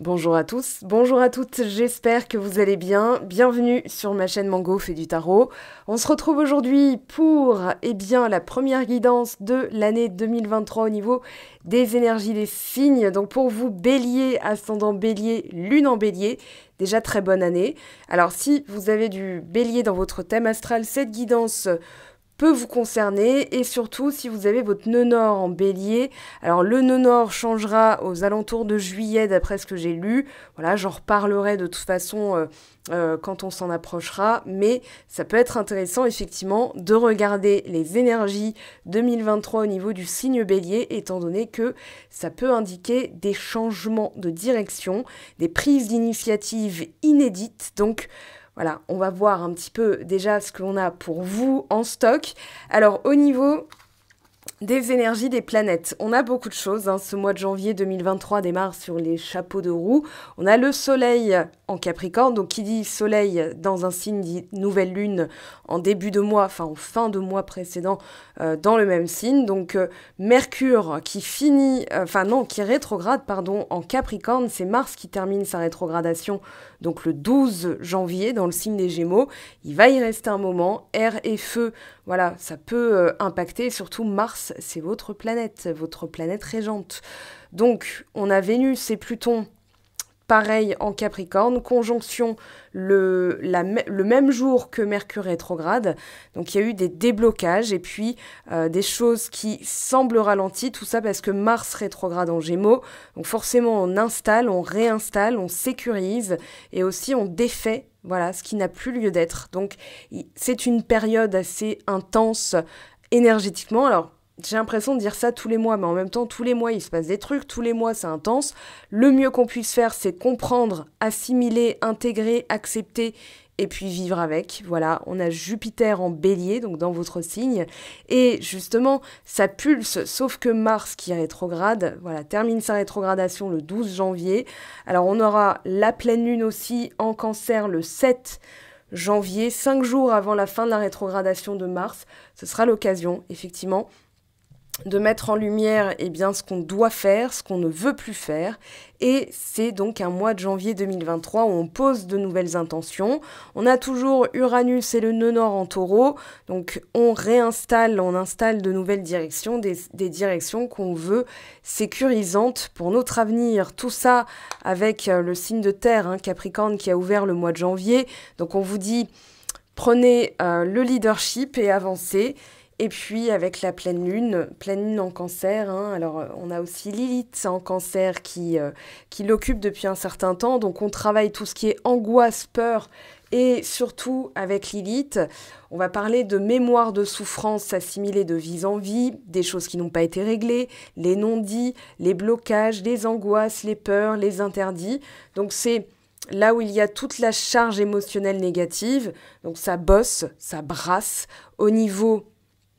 Bonjour à tous, bonjour à toutes, j'espère que vous allez bien. Bienvenue sur ma chaîne Mango fait du tarot. On se retrouve aujourd'hui pour la première guidance de l'année 2023 au niveau des énergies des signes. Donc pour vous, Bélier, ascendant Bélier, Lune en Bélier, déjà très bonne année. Alors si vous avez du Bélier dans votre thème astral, cette guidance peut vous concerner, et surtout si vous avez votre nœud nord en bélier. Alors le nœud nord changera aux alentours de juillet d'après ce que j'ai lu, voilà, j'en reparlerai de toute façon quand on s'en approchera, mais ça peut être intéressant effectivement de regarder les énergies 2023 au niveau du signe bélier, étant donné que ça peut indiquer des changements de direction, des prises d'initiative inédites. Donc voilà, on va voir un petit peu déjà ce qu'on a pour vous en stock. Alors au niveau des énergies des planètes, on a beaucoup de choses. Ce mois de janvier 2023 démarre sur les chapeaux de roue. On a le soleil en Capricorne, donc qui dit soleil dans un signe dit nouvelle lune en début de mois, enfin en fin de mois précédent dans le même signe. Donc Mercure qui qui rétrograde en Capricorne, c'est Mars qui termine sa rétrogradation donc le 12 janvier dans le signe des Gémeaux. Il va y rester un moment, air et feu, voilà, ça peut impacter, surtout Mars, c'est votre planète régente. Donc on a Vénus et Pluton pareil en Capricorne, conjonction le même jour que Mercure rétrograde. Donc il y a eu des déblocages et puis des choses qui semblent ralenties, tout ça parce que Mars rétrograde en Gémeaux. Donc forcément on installe, on réinstalle, on sécurise et aussi on défait, voilà, ce qui n'a plus lieu d'être. Donc c'est une période assez intense énergétiquement. Alors j'ai l'impression de dire ça tous les mois, mais en même temps, tous les mois, il se passe des trucs, tous les mois, c'est intense. Le mieux qu'on puisse faire, c'est comprendre, assimiler, intégrer, accepter, et puis vivre avec. Voilà, on a Jupiter en bélier, donc dans votre signe, et justement, ça pulse, sauf que Mars, qui est rétrograde, voilà, termine sa rétrogradation le 12 janvier. Alors, on aura la pleine lune aussi en Cancer le 7 janvier, 5 jours avant la fin de la rétrogradation de Mars. Ce sera l'occasion, effectivement, de mettre en lumière ce qu'on doit faire, ce qu'on ne veut plus faire. Et c'est donc un mois de janvier 2023 où on pose de nouvelles intentions. On a toujours Uranus et le nœud nord en taureau. Donc on installe de nouvelles directions, des directions qu'on veut sécurisantes pour notre avenir. Tout ça avec le signe de terre, Capricorne, qui a ouvert le mois de janvier. Donc on vous dit, prenez le leadership et avancez. Et puis avec la pleine lune en Cancer, alors on a aussi Lilith en Cancer qui l'occupe depuis un certain temps, donc on travaille tout ce qui est angoisse, peur, et surtout avec Lilith, on va parler de mémoire de souffrance assimilée de vie en vie, des choses qui n'ont pas été réglées, les non-dits, les blocages, les angoisses, les peurs, les interdits, donc c'est là où il y a toute la charge émotionnelle négative, donc ça bosse, ça brasse au niveau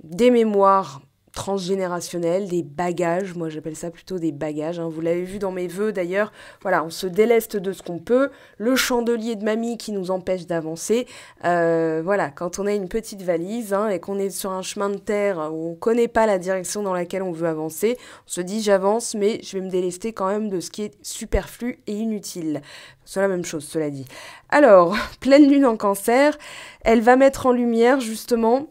des mémoires transgénérationnelles, des bagages, moi j'appelle ça plutôt des bagages, vous l'avez vu dans mes vœux d'ailleurs, voilà, on se déleste de ce qu'on peut, le chandelier de mamie qui nous empêche d'avancer, voilà, quand on a une petite valise et qu'on est sur un chemin de terre où on ne connaît pas la direction dans laquelle on veut avancer, on se dit j'avance mais je vais me délester quand même de ce qui est superflu et inutile. C'est la même chose, cela dit. Alors, pleine lune en Cancer, elle va mettre en lumière justement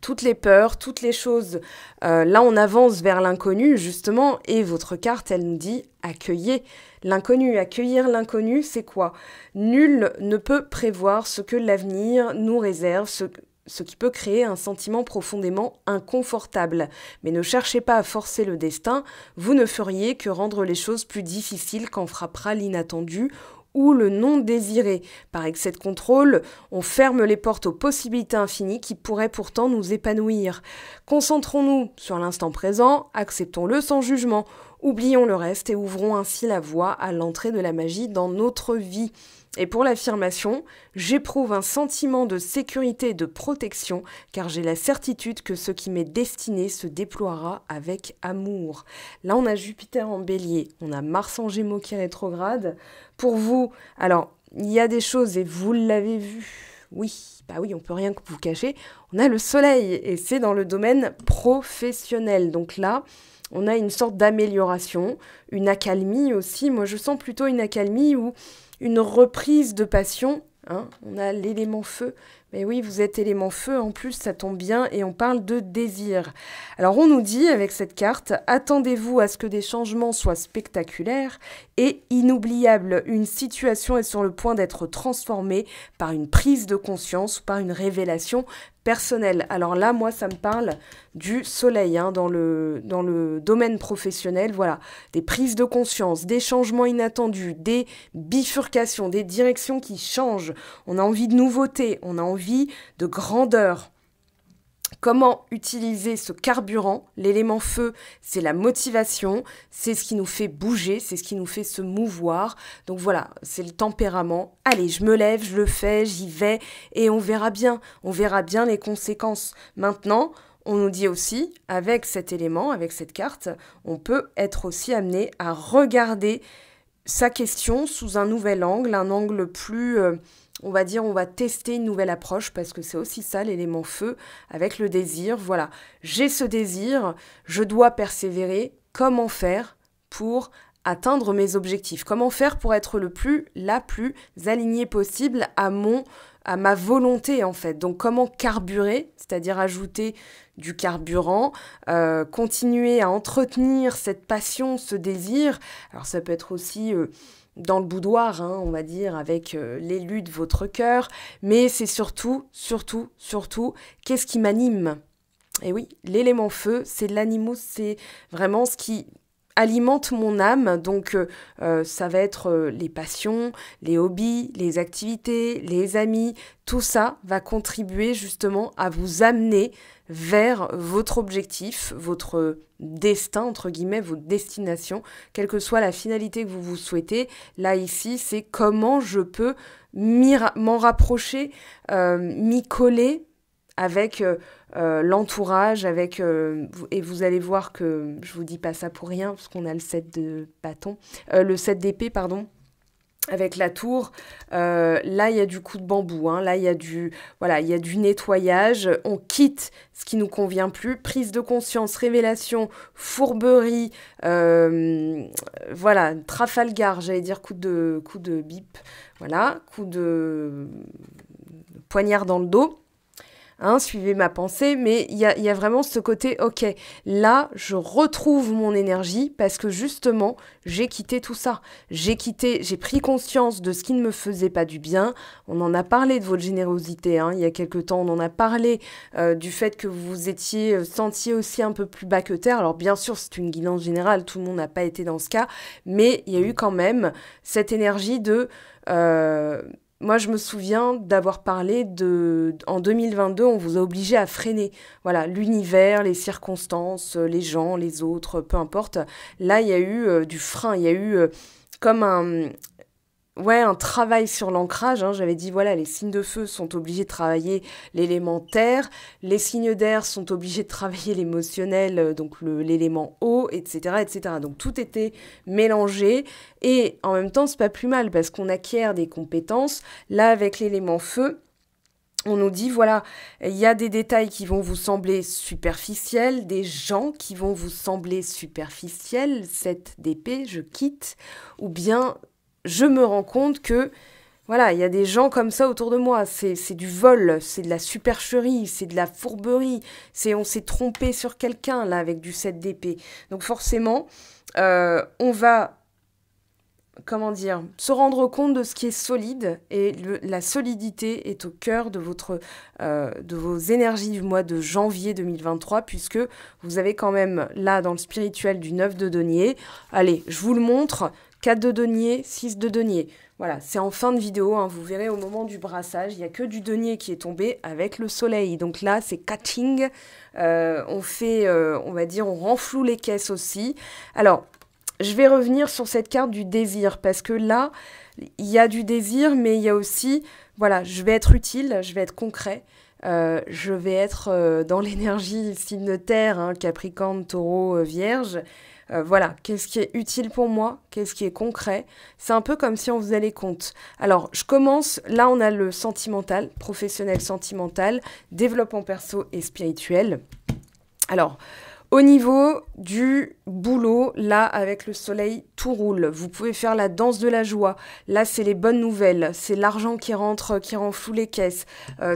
toutes les peurs, toutes les choses. Là, on avance vers l'inconnu, justement, et votre carte, elle nous dit « accueillez l'inconnu ». Accueillir l'inconnu, c'est quoi? Nul ne peut prévoir ce que l'avenir nous réserve, ce qui peut créer un sentiment profondément inconfortable. Mais ne cherchez pas à forcer le destin, vous ne feriez que rendre les choses plus difficiles quand frappera l'inattendu ou le non désiré. Par excès de contrôle, on ferme les portes aux possibilités infinies qui pourraient pourtant nous épanouir. Concentrons-nous sur l'instant présent, acceptons-le sans jugement, oublions le reste et ouvrons ainsi la voie à l'entrée de la magie dans notre vie. Et pour l'affirmation, j'éprouve un sentiment de sécurité et de protection, car j'ai la certitude que ce qui m'est destiné se déploiera avec amour. Là, on a Jupiter en bélier, on a Mars en gémeaux qui rétrograde. Pour vous, alors, il y a des choses, et vous l'avez vu, oui, on peut rien vous cacher, on a le soleil, et c'est dans le domaine professionnel. Donc là, on a une sorte d'amélioration, une accalmie aussi. Moi, je sens plutôt une accalmie ou une reprise de passion. Hein, on a l'élément feu. Mais oui, vous êtes élément feu, en plus, ça tombe bien, et on parle de désir. Alors, on nous dit, avec cette carte, attendez-vous à ce que des changements soient spectaculaires et inoubliables. Une situation est sur le point d'être transformée par une prise de conscience ou par une révélation personnelle. Alors là, moi, ça me parle du soleil, hein, dans le domaine professionnel. Voilà, des prises de conscience, des changements inattendus, des bifurcations, des directions qui changent. On a envie de nouveautés, on a envie de grandeur. Comment utiliser ce carburant? L'élément feu, c'est la motivation, c'est ce qui nous fait bouger, c'est ce qui nous fait se mouvoir. Donc voilà, c'est le tempérament. Allez, je me lève, je le fais, j'y vais et on verra bien les conséquences. Maintenant, on nous dit aussi, avec cet élément, avec cette carte, on peut être aussi amené à regarder sa question sous un nouvel angle, un angle plus... on va dire, on va tester une nouvelle approche parce que c'est aussi ça l'élément feu avec le désir. Voilà, j'ai ce désir, je dois persévérer. Comment faire pour atteindre mes objectifs? Comment faire pour être la plus alignée possible à ma volonté en fait? Donc comment carburer, c'est-à-dire ajouter du carburant, continuer à entretenir cette passion, ce désir. Alors ça peut être aussi... dans le boudoir, hein, on va dire, avec l'élu de votre cœur, mais c'est surtout, qu'est-ce qui m'anime? Et oui, l'élément feu, c'est l'animaux, c'est vraiment ce qui alimente mon âme, donc ça va être les passions, les hobbies, les activités, les amis, tout ça va contribuer justement à vous amener vers votre objectif, votre destin, entre guillemets, votre destination, quelle que soit la finalité que vous souhaitez. Là, ici, c'est comment je peux m'en rapprocher, m'y coller avec l'entourage, et vous allez voir que je vous dis pas ça pour rien, parce qu'on a le 7 de bâton, le 7 d'épée, pardon, avec la tour. Là, il y a du coup de bambou, hein. Là, il y a du nettoyage. On quitte ce qui nous convient plus. Prise de conscience, révélation, fourberie, voilà, Trafalgar, j'allais dire coup de bip, voilà, coup de poignard dans le dos. Hein, suivez ma pensée, mais il y a vraiment ce côté, ok, là, je retrouve mon énergie parce que justement, j'ai quitté tout ça. J'ai pris conscience de ce qui ne me faisait pas du bien. On en a parlé de votre générosité, hein, il y a quelque temps, on en a parlé du fait que vous vous sentiez aussi un peu plus bas que terre. Alors bien sûr, c'est une guidance générale, tout le monde n'a pas été dans ce cas, mais il y a eu quand même cette énergie de... moi, je me souviens d'avoir parlé en 2022, on vous a obligé à freiner. Voilà, l'univers, les circonstances, les gens, les autres, peu importe. Là, il y a eu du frein, il y a eu comme un travail sur l'ancrage. Hein. J'avais dit, voilà, les signes de feu sont obligés de travailler l'élément terre, les signes d'air sont obligés de travailler l'émotionnel, donc l'élément eau, etc., etc. Donc tout était mélangé et en même temps, c'est pas plus mal parce qu'on acquiert des compétences. Là, avec l'élément feu, on nous dit, voilà, il y a des détails qui vont vous sembler superficiels, des gens qui vont vous sembler superficiels, 7 d'épée, je quitte, ou bien... je me rends compte que, voilà, il y a des gens comme ça autour de moi. C'est du vol, c'est de la supercherie, c'est de la fourberie. On s'est trompé sur quelqu'un, là, avec du 7 d'épée. Donc forcément, on va, se rendre compte de ce qui est solide. Et la solidité est au cœur de vos énergies du mois de janvier 2023, puisque vous avez quand même, là, dans le spirituel du 9 de denier. Allez, je vous le montre. 4 de denier, 6 de denier. Voilà, c'est en fin de vidéo, hein, vous verrez au moment du brassage, il n'y a que du denier qui est tombé avec le soleil. Donc là, c'est catching. On fait, on va dire, on renfloue les caisses aussi. Alors, je vais revenir sur cette carte du désir, parce que là, il y a du désir, mais il y a aussi, voilà, je vais être utile, je vais être concret. Je vais être dans l'énergie signe terre, hein, Capricorne, Taureau, Vierge. Voilà, qu'est-ce qui est utile pour moi, qu'est-ce qui est concret. C'est un peu comme si on faisait les comptes. Alors, je commence, là on a le sentimental, professionnel sentimental, développement perso et spirituel. Alors, Au niveau du boulot, là, avec le soleil, tout roule. Vous pouvez faire la danse de la joie. Là, c'est les bonnes nouvelles. C'est l'argent qui renfloue les caisses.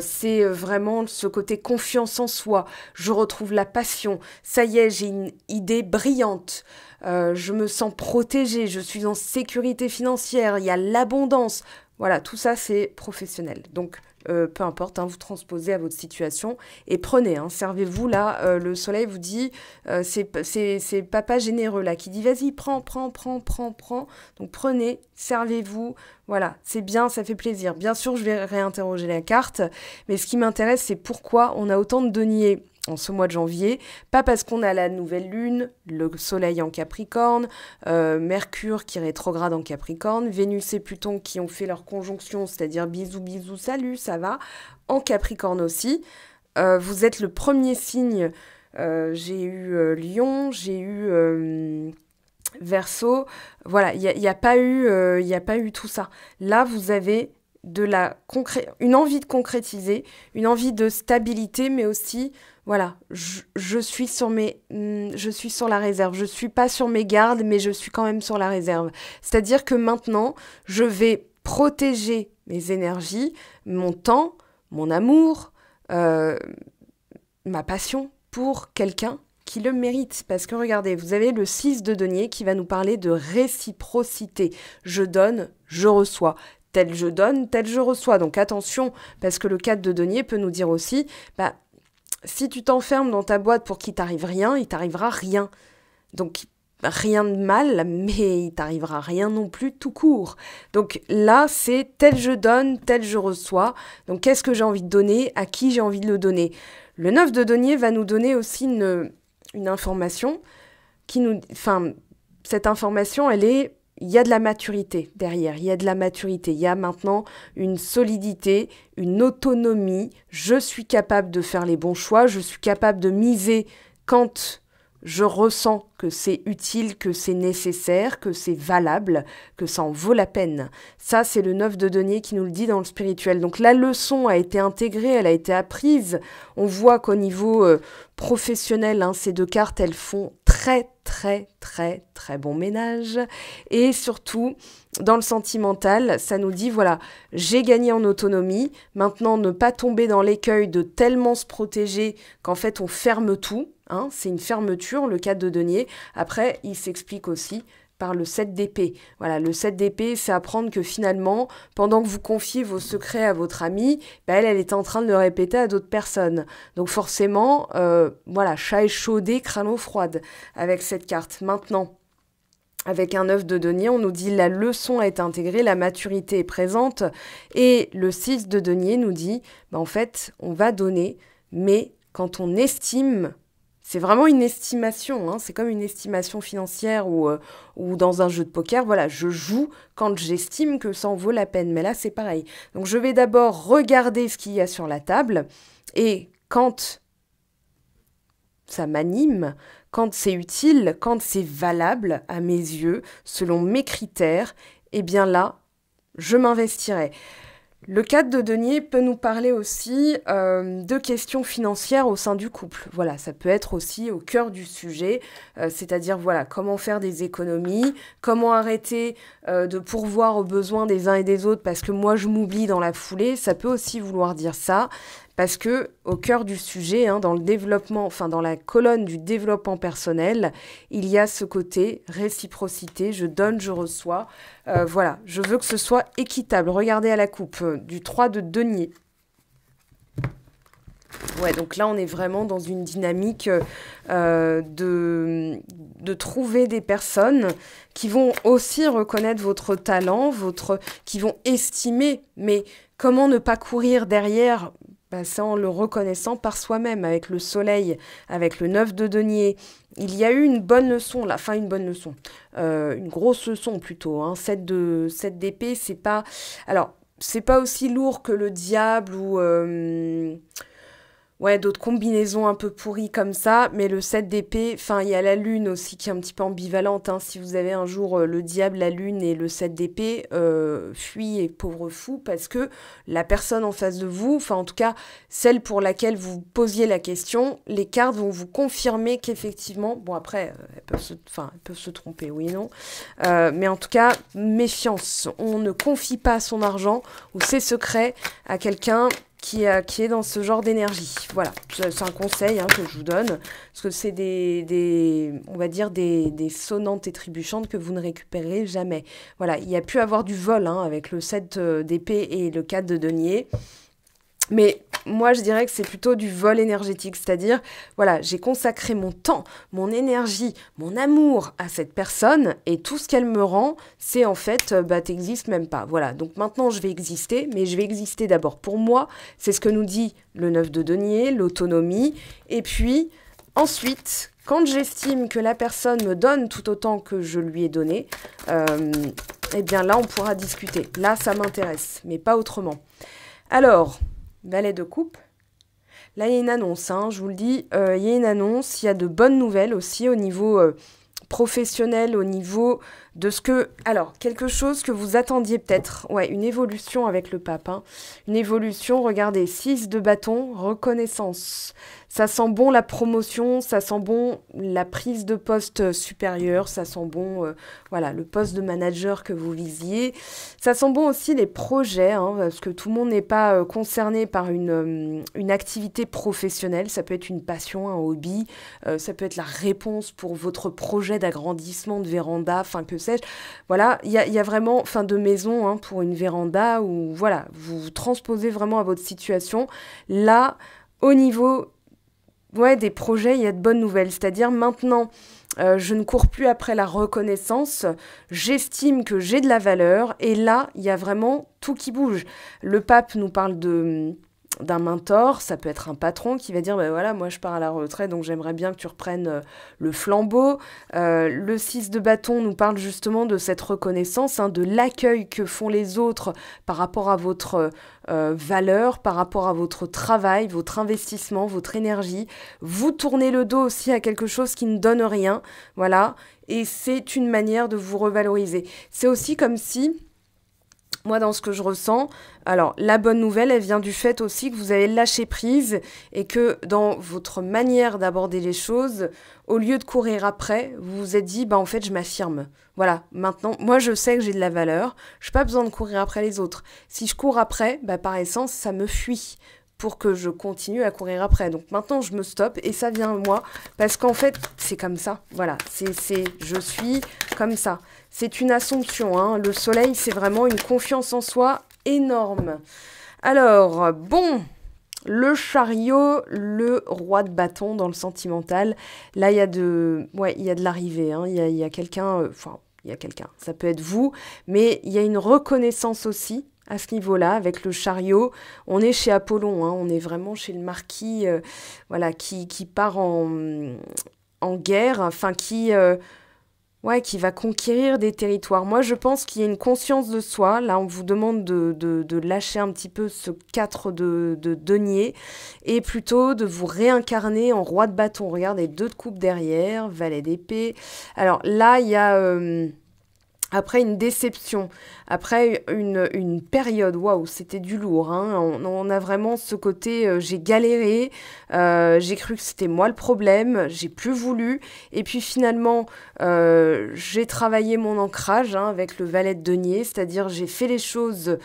C'est vraiment ce côté confiance en soi. Je retrouve la passion. Ça y est, j'ai une idée brillante. Je me sens protégée. Je suis en sécurité financière. Il y a l'abondance. Voilà, tout ça, c'est professionnel. Donc, peu importe, hein, vous transposez à votre situation et prenez, hein, servez-vous là, le soleil vous dit, c'est papa généreux là qui dit vas-y, prends. Donc prenez, servez-vous, voilà, c'est bien, ça fait plaisir. Bien sûr, je vais réinterroger la carte, mais ce qui m'intéresse, c'est pourquoi on a autant de deniers en ce mois de janvier, pas parce qu'on a la nouvelle lune, le soleil en Capricorne, Mercure qui rétrograde en Capricorne, Vénus et Pluton qui ont fait leur conjonction, c'est-à-dire bisous, salut, ça va, en Capricorne aussi. Vous êtes le premier signe, j'ai eu Lion, j'ai eu Verseau, voilà, il n'y a pas eu tout ça. Là, vous avez une envie de concrétiser, une envie de stabilité, mais aussi, voilà, je suis sur la réserve. Je suis pas sur mes gardes, mais je suis quand même sur la réserve. C'est-à-dire que maintenant, je vais protéger mes énergies, mon temps, mon amour, ma passion pour quelqu'un qui le mérite. Parce que regardez, vous avez le 6 de denier qui va nous parler de réciprocité. Je donne, je reçois. Tel je donne, tel je reçois. Donc attention, parce que le 4 de denier peut nous dire aussi, si tu t'enfermes dans ta boîte pour qu'il t'arrive rien, il t'arrivera rien. Donc rien de mal, mais il t'arrivera rien non plus tout court. Donc là, c'est tel je donne, tel je reçois. Donc qu'est-ce que j'ai envie de donner, à qui j'ai envie de le donner. Le 9 de denier va nous donner aussi une information cette information, il y a de la maturité derrière, il y a de la maturité, il y a maintenant une solidité, une autonomie, je suis capable de faire les bons choix, je suis capable de miser quand je ressens que c'est utile, que c'est nécessaire, que c'est valable, que ça en vaut la peine. Ça, c'est le 9 de denier qui nous le dit dans le spirituel. Donc la leçon a été intégrée, elle a été apprise. On voit qu'au niveau professionnel, ces deux cartes, elles font très bon ménage. Et surtout, dans le sentimental, ça nous dit, voilà, j'ai gagné en autonomie. Maintenant, ne pas tomber dans l'écueil de tellement se protéger qu'en fait, on ferme tout. C'est une fermeture, le 4 de denier. Après, il s'explique aussi par le 7 d'épée. Voilà, le 7 d'épée, c'est apprendre que finalement, pendant que vous confiez vos secrets à votre amie, elle est en train de le répéter à d'autres personnes. Donc forcément, chat échaudé, crâne froide avec cette carte. Maintenant, avec un 9 de denier, on nous dit la leçon a été intégrée, la maturité est présente. Et le 6 de denier nous dit, en fait, on va donner, mais quand on estime... C'est vraiment une estimation, c'est comme une estimation financière ou dans un jeu de poker. Voilà, je joue quand j'estime que ça en vaut la peine. Mais là, c'est pareil. Donc, je vais d'abord regarder ce qu'il y a sur la table. Et quand ça m'anime, quand c'est utile, quand c'est valable à mes yeux, selon mes critères, eh bien là, je m'investirai. Le 4 de denier peut nous parler aussi de questions financières au sein du couple. Voilà, ça peut être aussi au cœur du sujet, c'est-à-dire voilà, comment faire des économies, comment arrêter de pourvoir aux besoins des uns et des autres parce que moi je m'oublie dans la foulée. Ça peut aussi vouloir dire ça. Parce que au cœur du sujet, dans le développement, dans la colonne du développement personnel, il y a ce côté réciprocité, je donne, je reçois. Voilà, je veux que ce soit équitable. Regardez à la coupe du 3 de denier. Ouais, donc là, on est vraiment dans une dynamique de trouver des personnes qui vont aussi reconnaître votre talent, qui vont estimer, mais comment ne pas courir derrière c'est en le reconnaissant par soi-même, avec le soleil, avec le 9 de denier. Il y a eu une bonne leçon, une bonne leçon, une grosse leçon plutôt. 7 d'épée, c'est pas... Alors, c'est pas aussi lourd que le diable ou Ouais, d'autres combinaisons un peu pourries comme ça, mais le 7 d'épée, enfin, il y a la lune aussi qui est un petit peu ambivalente, hein. Si vous avez un jour le diable, la lune et le 7 d'épée, fuyez, pauvre fou, parce que la personne en face de vous, enfin, en tout cas, celle pour laquelle vous posiez la question, les cartes vont vous confirmer qu'effectivement, bon, après, elles peuvent se tromper, oui et non, mais en tout cas, méfiance. On ne confie pas son argent ou ses secrets à quelqu'un qui est dans ce genre d'énergie. Voilà, c'est un conseil que je vous donne, parce que c'est on va dire des sonnantes et trébuchantes que vous ne récupérez jamais. Voilà, il y a pu avoir du vol avec le 7 d'épée et le 4 de denier. Mais moi, je dirais que c'est plutôt du vol énergétique, c'est-à-dire, voilà, j'ai consacré mon temps, mon énergie, mon amour à cette personne, et tout ce qu'elle me rend, c'est en fait, t'existes même pas. Voilà, donc maintenant, je vais exister, mais je vais exister d'abord pour moi, c'est ce que nous dit le 9 de denier, l'autonomie, et puis, ensuite, quand j'estime que la personne me donne tout autant que je lui ai donné, eh bien là, on pourra discuter. Là, ça m'intéresse, mais pas autrement. Alors... Valet de coupe. Là, il y a une annonce, je vous le dis, il y a une annonce, il y a de bonnes nouvelles aussi au niveau professionnel, au niveau de ce que... Alors, quelque chose que vous attendiez peut-être, ouais, une évolution avec le pape, une évolution, regardez, 6 de bâton, reconnaissance. Ça sent bon la promotion, ça sent bon la prise de poste supérieur, ça sent bon voilà, le poste de manager que vous visiez. Ça sent bon aussi les projets, parce que tout le monde n'est pas concerné par une activité professionnelle. Ça peut être une passion, un hobby, ça peut être la réponse pour votre projet d'agrandissement de véranda, enfin que sais-je. Voilà, il y a vraiment, fin de maison pour une véranda où voilà, vous transposez vraiment à votre situation. Là, au niveau... Ouais, des projets, il y a de bonnes nouvelles. C'est-à-dire maintenant, je ne cours plus après la reconnaissance. J'estime que j'ai de la valeur. Et là, il y a vraiment tout qui bouge. Le pape nous parle d'un mentor. Ça peut être un patron qui va dire, voilà, moi je pars à la retraite, donc j'aimerais bien que tu reprennes le flambeau. Le 6 de bâton nous parle justement de cette reconnaissance, de l'accueil que font les autres par rapport à votre... valeur par rapport à votre travail, votre investissement, votre énergie. Vous tournez le dos aussi à quelque chose qui ne donne rien, voilà, et c'est une manière de vous revaloriser. C'est aussi comme si, moi dans ce que je ressens, alors la bonne nouvelle, elle vient du fait aussi que vous avez lâché prise et que dans votre manière d'aborder les choses, au lieu de courir après, vous vous êtes dit, en fait, je m'affirme. Voilà, maintenant, moi, je sais que j'ai de la valeur. Je n'ai pas besoin de courir après les autres. Si je cours après, par essence, ça me fuit pour que je continue à courir après. Donc maintenant, je me stoppe et ça vient moi parce qu'en fait, c'est comme ça. Voilà, je suis comme ça. C'est une assomption. Le soleil, c'est vraiment une confiance en soi énorme. Alors, bon... Le chariot, le roi de bâton dans le sentimental. Là, il y a de l'arrivée. Il y a quelqu'un, il y a quelqu'un. Ça peut être vous, mais il y a une reconnaissance aussi à ce niveau-là avec le chariot. On est chez Apollon, on est vraiment chez le marquis, voilà, qui part en guerre, qui va conquérir des territoires. Moi, je pense qu'il y a une conscience de soi. Là, on vous demande de lâcher un petit peu ce 4 de denier et plutôt de vous réincarner en roi de bâton. Regardez, 2 de coupe derrière, valet d'épée. Alors là, il y a... après une déception, après une période, waouh, c'était du lourd. On a vraiment ce côté, j'ai galéré, j'ai cru que c'était moi le problème, j'ai plus voulu. Et puis finalement, j'ai travaillé mon ancrage avec le valet de denier, c'est-à-dire j'ai fait les choses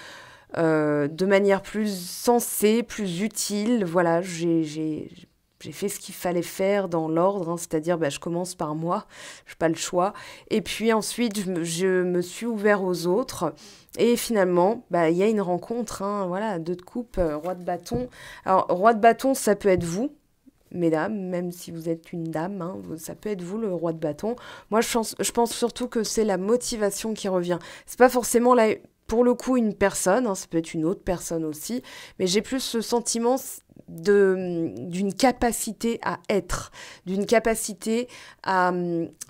de manière plus sensée, plus utile. Voilà, j'ai fait ce qu'il fallait faire dans l'ordre, c'est-à-dire je commence par moi, je n'ai pas le choix. Et puis ensuite, je me suis ouvert aux autres. Et finalement, il y a une rencontre, voilà, 2 de coupe, roi de bâton. Alors, roi de bâton, ça peut être vous, mesdames, même si vous êtes une dame, ça peut être vous, le roi de bâton. Moi, je pense surtout que c'est la motivation qui revient. C'est pas forcément pour le coup une personne, hein, ça peut être une autre personne aussi, mais j'ai plus ce sentiment d'une capacité à être, d'une capacité à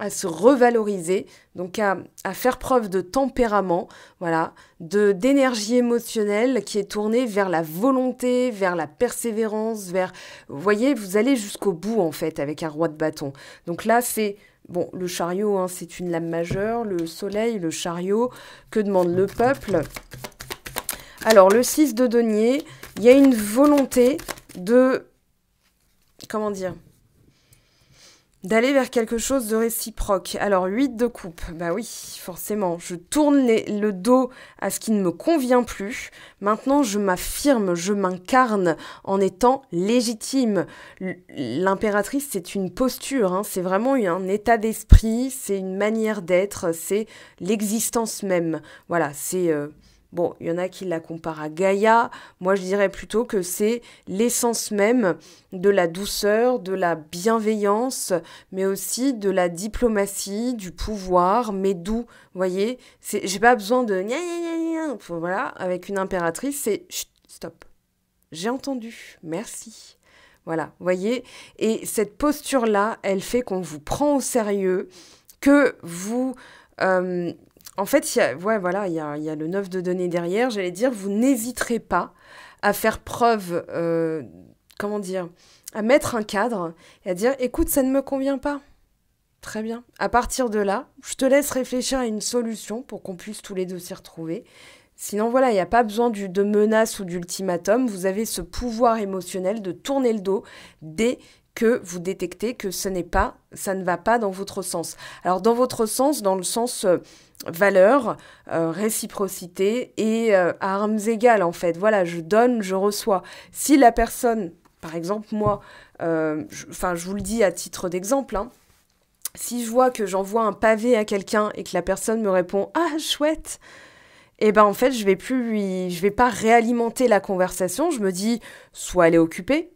se revaloriser, donc à faire preuve de tempérament, voilà, d'énergie émotionnelle qui est tournée vers la volonté, vers la persévérance, vers, vous voyez, vous allez jusqu'au bout en fait avec un roi de bâton. Donc là c'est bon, le chariot, hein, c'est une lame majeure, le soleil, le chariot, que demande le peuple? Alors, le 6 de denier, il y a une volonté de, comment dire, d'aller vers quelque chose de réciproque. Alors, 8 de coupe, bah oui, forcément, je tourne le dos à ce qui ne me convient plus. Maintenant, je m'affirme, je m'incarne en étant légitime. L'impératrice, c'est une posture, hein, c'est vraiment un état d'esprit, c'est une manière d'être, c'est l'existence même. Voilà, c'est... Bon, il y en a qui la comparent à Gaïa. Moi, je dirais plutôt que c'est l'essence même de la douceur, de la bienveillance, mais aussi de la diplomatie, du pouvoir, mais doux. Vous voyez, j'ai pas besoin de gna gna gna gna. Voilà, avec une impératrice, c'est chut, stop. J'ai entendu, merci. Voilà, vous voyez. Et cette posture-là, elle fait qu'on vous prend au sérieux, que vous... en fait, il y a le 9 de denier derrière. J'allais dire, vous n'hésiterez pas à faire preuve, comment dire, à mettre un cadre et à dire, écoute, ça ne me convient pas. Très bien. À partir de là, je te laisse réfléchir à une solution pour qu'on puisse tous les deux s'y retrouver. Sinon, voilà, il n'y a pas besoin de menace ou d'ultimatum. Vous avez ce pouvoir émotionnel de tourner le dos dès que vous détectez que ça ne va pas dans votre sens. Alors, dans votre sens, dans le sens valeur, réciprocité et à armes égales, en fait. Voilà, je donne, je reçois. Si la personne, par exemple, moi, je vous le dis à titre d'exemple, hein, si je vois que j'envoie un pavé à quelqu'un et que la personne me répond « Ah, chouette !» et ben en fait, je vais pas réalimenter la conversation. Je me dis, soit elle est occupée,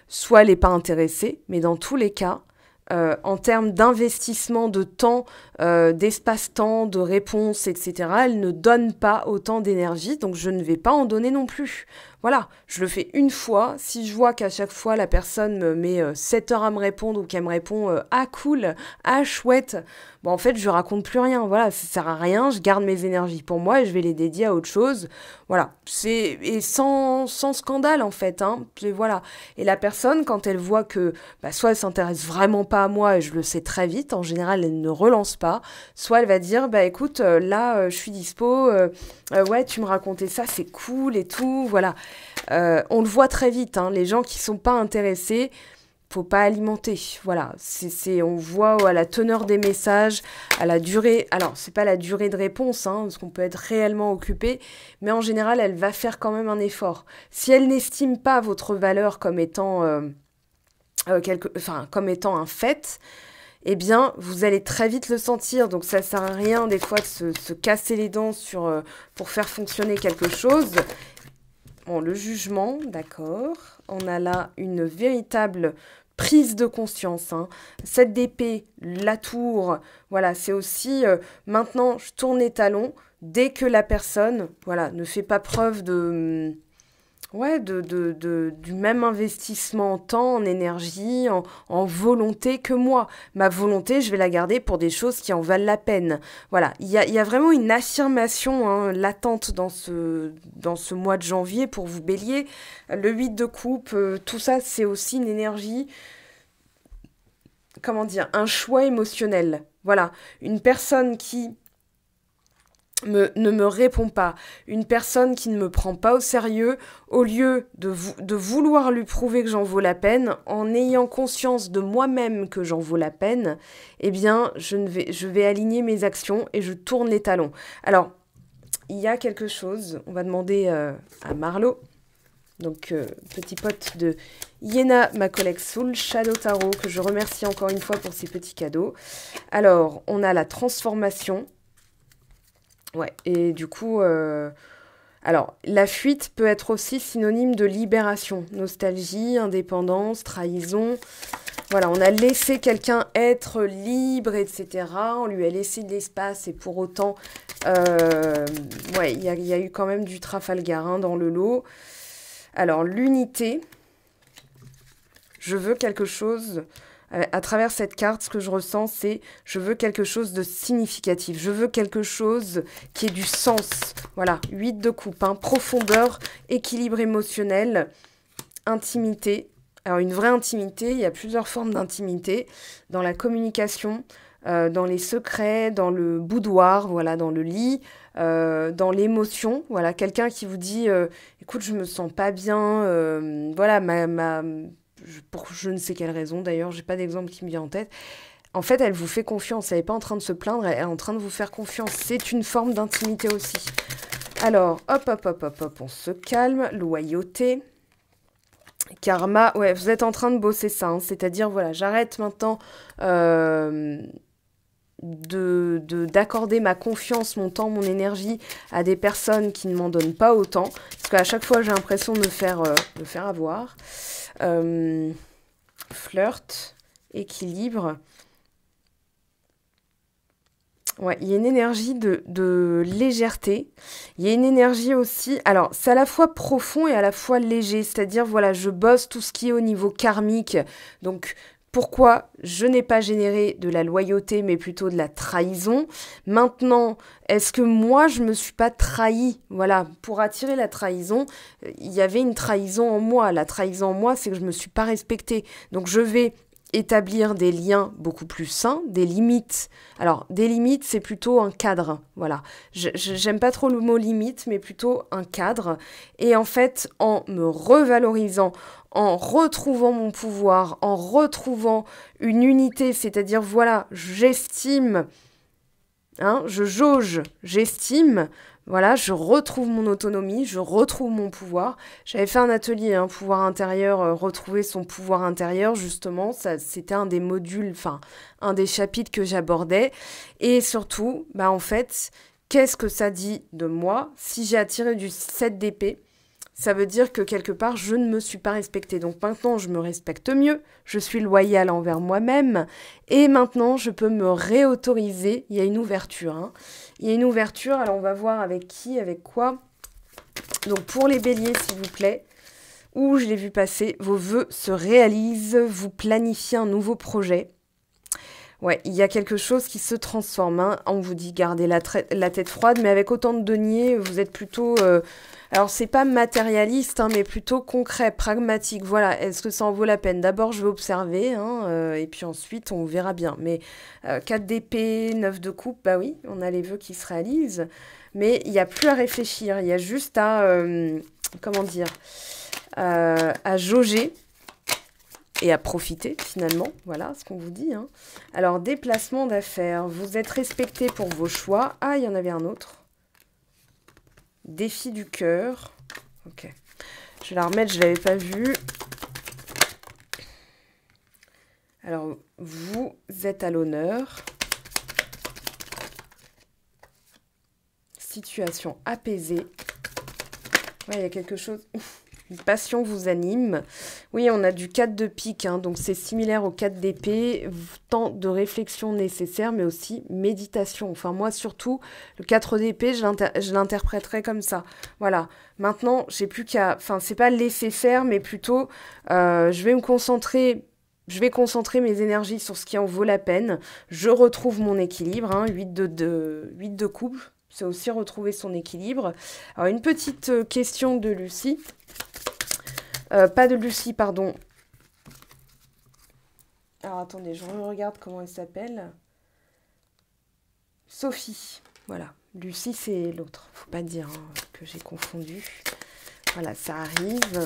soit elle n'est pas intéressée, mais dans tous les cas, en termes d'investissement de temps, d'espace-temps, de réponse, etc., elle ne donne pas autant d'énergie, donc je ne vais pas en donner non plus. Voilà, je le fais une fois. Si je vois qu'à chaque fois, la personne me met 7 heures à me répondre ou qu'elle me répond « Ah, cool »,« Ah, chouette », bon, en fait, je raconte plus rien. Voilà, ça sert à rien, je garde mes énergies pour moi et je vais les dédier à autre chose. Voilà, et sans scandale, en fait. Hein. Et voilà. Et la personne, quand elle voit que soit elle s'intéresse vraiment pas à moi, et je le sais très vite, en général, elle ne relance pas, soit elle va dire « écoute, là, je suis dispo, ouais, tu me racontais ça, c'est cool et tout, voilà ». On le voit très vite, hein, les gens qui sont pas intéressés, faut pas alimenter, voilà, on voit à la teneur des messages, à la durée, alors c'est pas la durée de réponse, hein, parce qu'on peut être réellement occupé, mais en général elle va faire quand même un effort. Si elle n'estime pas votre valeur comme étant, comme étant un fait, eh bien, vous allez très vite le sentir. Donc, ça sert à rien, des fois, de se casser les dents pour faire fonctionner quelque chose. Bon, le jugement, d'accord. On a là une véritable prise de conscience. Hein. 7 d'épée, la tour, voilà, c'est aussi... maintenant, je tourne les talons. Dès que la personne, voilà, ne fait pas preuve de... du même investissement en temps, en énergie, en volonté que moi. Ma volonté, je vais la garder pour des choses qui en valent la peine. Voilà, il y a vraiment une affirmation latente dans ce mois de janvier pour vous, Bélier. Le 8 de coupe, tout ça, c'est aussi une énergie, comment dire, un choix émotionnel. Voilà, une personne qui... ne me répond pas, une personne qui ne me prend pas au sérieux, au lieu de vouloir lui prouver que j'en vaux la peine, en ayant conscience de moi-même que j'en vaux la peine, eh bien, je vais aligner mes actions et je tourne les talons. Alors, il y a quelque chose, on va demander à Marlo, donc petit pote de Iena, ma collègue Soul Shadow Tarot, que je remercie encore une fois pour ses petits cadeaux. Alors, on a la transformation. Ouais, et du coup, alors, la fuite peut être aussi synonyme de libération, nostalgie, indépendance, trahison. Voilà, on a laissé quelqu'un être libre, etc. On lui a laissé de l'espace et pour autant, Ouais, il y a eu quand même du Trafalgar hein, dans le lot. Alors, l'unité, je veux quelque chose... À travers cette carte, ce que je ressens, c'est je veux quelque chose de significatif. Je veux quelque chose qui ait du sens. Voilà, 8 de coupe, hein, profondeur, équilibre émotionnel, intimité. Alors, une vraie intimité, il y a plusieurs formes d'intimité. Dans la communication, dans les secrets, dans le boudoir, voilà, dans le lit, dans l'émotion. Voilà, quelqu'un qui vous dit écoute, je me sens pas bien, voilà, pour je ne sais quelle raison, d'ailleurs, j'ai pas d'exemple qui me vient en tête. En fait, elle vous fait confiance, elle n'est pas en train de se plaindre, elle est en train de vous faire confiance. C'est une forme d'intimité aussi. Alors, hop, on se calme. Loyauté. Karma, ouais, vous êtes en train de bosser ça, hein, c'est-à-dire, voilà, j'arrête maintenant d'accorder ma confiance, mon temps, mon énergie à des personnes qui ne m'en donnent pas autant, parce qu'à chaque fois, j'ai l'impression de me faire avoir. Flirt, équilibre. Ouais, il y a une énergie de légèreté. Il y a une énergie aussi... Alors, c'est à la fois profond et à la fois léger. C'est-à-dire, voilà, je bosse tout ce qui est au niveau karmique. Donc, pourquoi je n'ai pas généré de la loyauté, mais plutôt de la trahison? Maintenant, est-ce que moi, je ne me suis pas trahie? Voilà, pour attirer la trahison, il y avait une trahison en moi. La trahison en moi, c'est que je ne me suis pas respectée. Donc, je vais établir des liens beaucoup plus sains, des limites. Alors, des limites, c'est plutôt un cadre, voilà. J'aime pas trop le mot limite, mais plutôt un cadre. Et en fait, en me revalorisant, en retrouvant mon pouvoir, en retrouvant une unité, c'est-à-dire, voilà, j'estime, hein, je jauge, j'estime, voilà, je retrouve mon autonomie, je retrouve mon pouvoir. J'avais fait un atelier, hein, pouvoir intérieur, retrouver son pouvoir intérieur, justement. C'était un des modules, enfin, un des chapitres que j'abordais. Et surtout, bah, en fait, qu'est-ce que ça dit de moi? Si j'ai attiré du 7 d'épée, ça veut dire que quelque part, je ne me suis pas respectée. Donc maintenant, je me respecte mieux, je suis loyale envers moi-même, et maintenant, je peux me réautoriser. Il y a une ouverture, hein. Il y a une ouverture, alors on va voir avec qui, avec quoi. Donc pour les béliers, s'il vous plaît, où je l'ai vu passer, vos vœux se réalisent, vous planifiez un nouveau projet. Ouais, il y a quelque chose qui se transforme, hein. On vous dit gardez la tête froide, mais avec autant de deniers, vous êtes plutôt... Alors, c'est pas matérialiste, hein, mais plutôt concret, pragmatique. Voilà, est-ce que ça en vaut la peine? D'abord, je vais observer, hein, et puis ensuite, on verra bien. Mais 4 d'épée, 9 de coupe, bah oui, on a les vœux qui se réalisent. Mais il n'y a plus à réfléchir, il y a juste à... comment dire? À jauger et à profiter, finalement. Voilà ce qu'on vous dit, hein. Alors, déplacement d'affaires. Vous êtes respecté pour vos choix. Ah, il y en avait un autre. Défi du cœur. Ok. Je vais la remettre, je ne l'avais pas vue. Alors, vous êtes à l'honneur. Situation apaisée. Ouais, il y a quelque chose... Une passion vous anime. Oui, on a du 4 de pique, hein, donc c'est similaire au 4 d'épée. Temps de réflexion nécessaire, mais aussi méditation. Enfin, moi, surtout, le 4 d'épée, je l'interpréterais comme ça. Voilà. Maintenant, j'ai plus qu'à... Enfin, c'est pas laisser faire, mais plutôt, je vais me concentrer... Je vais concentrer mes énergies sur ce qui en vaut la peine. Je retrouve mon équilibre, hein, 8 de coupe. C'est aussi retrouver son équilibre. Alors, une petite question de Lucie. Pas de Lucie, pardon. Alors, attendez, je regarde comment elle s'appelle. Sophie. Voilà. Lucie, c'est l'autre. Faut pas dire hein, que j'ai confondu. Voilà, ça arrive.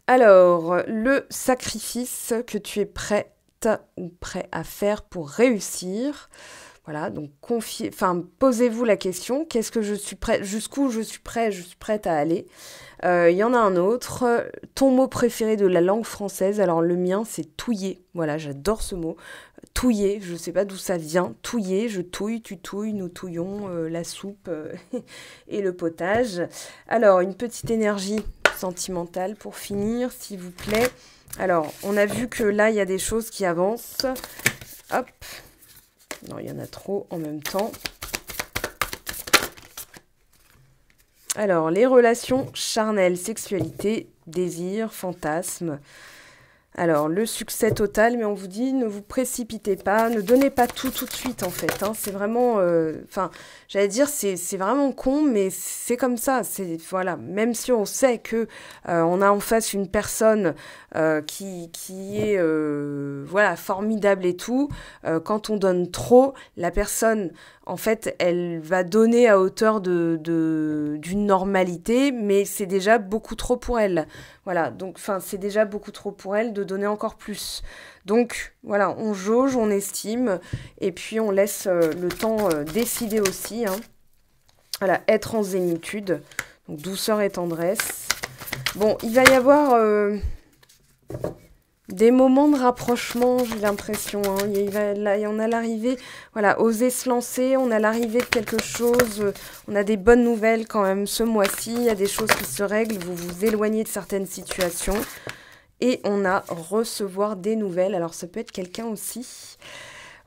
Alors, le sacrifice que tu es prête ou prêt à faire pour réussir. Voilà, donc posez-vous la question, qu'est-ce que je suis prête, jusqu'où je suis prête à aller. Il y en a un autre, ton mot préféré de la langue française, alors le mien c'est touiller, voilà, j'adore ce mot. Touiller, je ne sais pas d'où ça vient, touiller, je touille, tu touilles, nous touillons, la soupe et le potage. Alors, une petite énergie sentimentale pour finir, s'il vous plaît. Alors, on a vu que là, il y a des choses qui avancent. Hop. Non, il y en a trop en même temps. Alors, les relations charnelles, sexualité, désir, fantasme. Alors, le succès total, mais on vous dit, ne vous précipitez pas, ne donnez pas tout de suite, en fait. Hein. C'est vraiment... Enfin, j'allais dire, c'est vraiment con, mais c'est comme ça. Voilà, même si on sait que on a en face une personne qui est voilà, formidable et tout, quand on donne trop, la personne... En fait, elle va donner à hauteur d'une normalité, mais c'est déjà beaucoup trop pour elle. Voilà, donc c'est déjà beaucoup trop pour elle de donner encore plus. Donc voilà, on jauge, on estime, et puis on laisse le temps décider aussi. Hein. Voilà, être en zénitude, donc douceur et tendresse. Bon, il va y avoir... des moments de rapprochement, j'ai l'impression. Hein. On a l'arrivée, voilà, oser se lancer, on a l'arrivée de quelque chose, on a des bonnes nouvelles quand même ce mois-ci, il y a des choses qui se règlent, vous vous éloignez de certaines situations. Et on a recevoir des nouvelles, alors ça peut être quelqu'un aussi.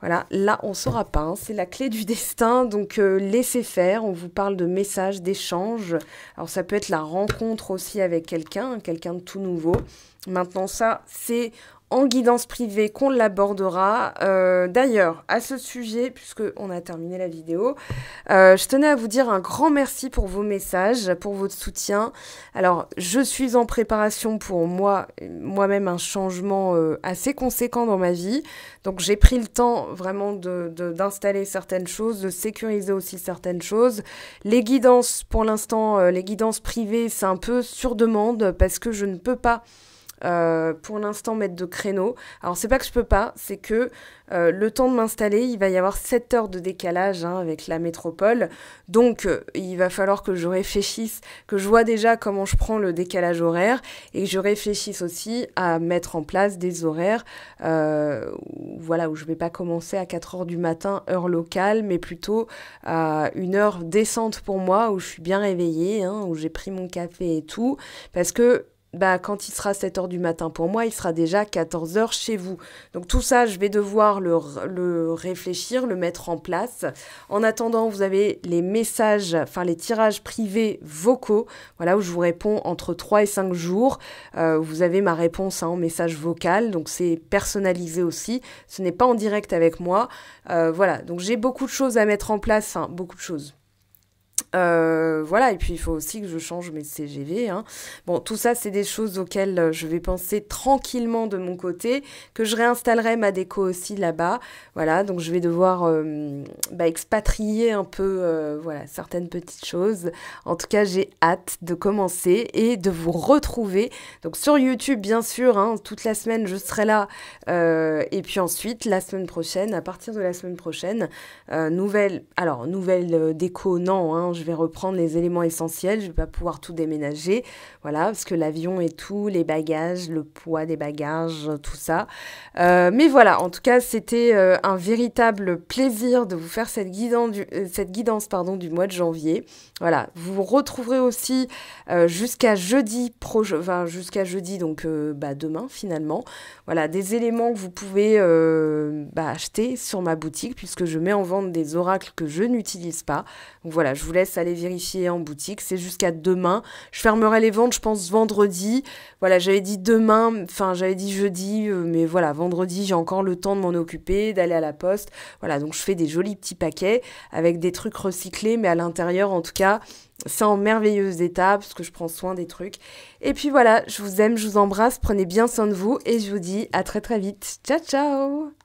Voilà, là on ne saura pas, hein. C'est la clé du destin, donc laissez faire, on vous parle de messages, d'échanges. Alors ça peut être la rencontre aussi avec quelqu'un de tout nouveau. Maintenant ça, c'est en guidance privée qu'on l'abordera. D'ailleurs, à ce sujet, puisqu'on a terminé la vidéo, je tenais à vous dire un grand merci pour vos messages, pour votre soutien. Alors, je suis en préparation pour moi-même un changement assez conséquent dans ma vie. Donc, j'ai pris le temps vraiment d'installer certaines choses, de sécuriser aussi certaines choses. Les guidances, pour l'instant, les guidances privées, c'est un peu sur demande parce que je ne peux pas pour l'instant mettre de créneau. Alors c'est pas que je peux pas, c'est que le temps de m'installer, il va y avoir 7 heures de décalage avec la métropole, donc il va falloir que je réfléchisse, que je vois déjà comment je prends le décalage horaire et que je réfléchisse aussi à mettre en place des horaires voilà, où je vais pas commencer à 4 heures du matin, heure locale, mais plutôt à une heure décente pour moi, où je suis bien réveillée, hein, où j'ai pris mon café et tout, parce que quand il sera 7 heures du matin pour moi, il sera déjà 14 heures chez vous. Donc tout ça, je vais devoir le réfléchir, le mettre en place. En attendant, vous avez les messages, les tirages privés vocaux, voilà, où je vous réponds entre 3 et 5 jours. Vous avez ma réponse en message vocal, donc c'est personnalisé aussi. Ce n'est pas en direct avec moi. Voilà, donc j'ai beaucoup de choses à mettre en place, beaucoup de choses. Voilà, et puis il faut aussi que je change mes CGV. Hein. Bon, tout ça, c'est des choses auxquelles je vais penser tranquillement de mon côté, que je réinstallerai ma déco aussi là-bas. Voilà, donc je vais devoir expatrier un peu voilà, certaines petites choses. En tout cas, j'ai hâte de commencer et de vous retrouver. Donc sur YouTube, bien sûr, hein, toute la semaine, je serai là. Et puis ensuite, la semaine prochaine, à partir de la semaine prochaine, nouvelle déco, non, hein, je vais reprendre les éléments essentiels, je vais pas pouvoir tout déménager, voilà, parce que l'avion et tout, les bagages, le poids des bagages, tout ça. Mais voilà, en tout cas, c'était un véritable plaisir de vous faire cette guidance du mois de janvier. Voilà, vous retrouverez aussi jusqu'à jeudi, donc demain finalement. Voilà, des éléments que vous pouvez acheter sur ma boutique, puisque je mets en vente des oracles que je n'utilise pas. Donc voilà, je vous laisse aller vérifier en boutique. C'est jusqu'à demain. Je fermerai les ventes, je pense, vendredi. Voilà, j'avais dit demain, j'avais dit jeudi, mais voilà, vendredi, j'ai encore le temps de m'en occuper, d'aller à la poste. Voilà, donc je fais des jolis petits paquets avec des trucs recyclés, mais à l'intérieur, en tout cas, c'est en merveilleuse état, parce que je prends soin des trucs. Et puis voilà, je vous aime, je vous embrasse, prenez bien soin de vous, et je vous dis à très très vite. Ciao, ciao!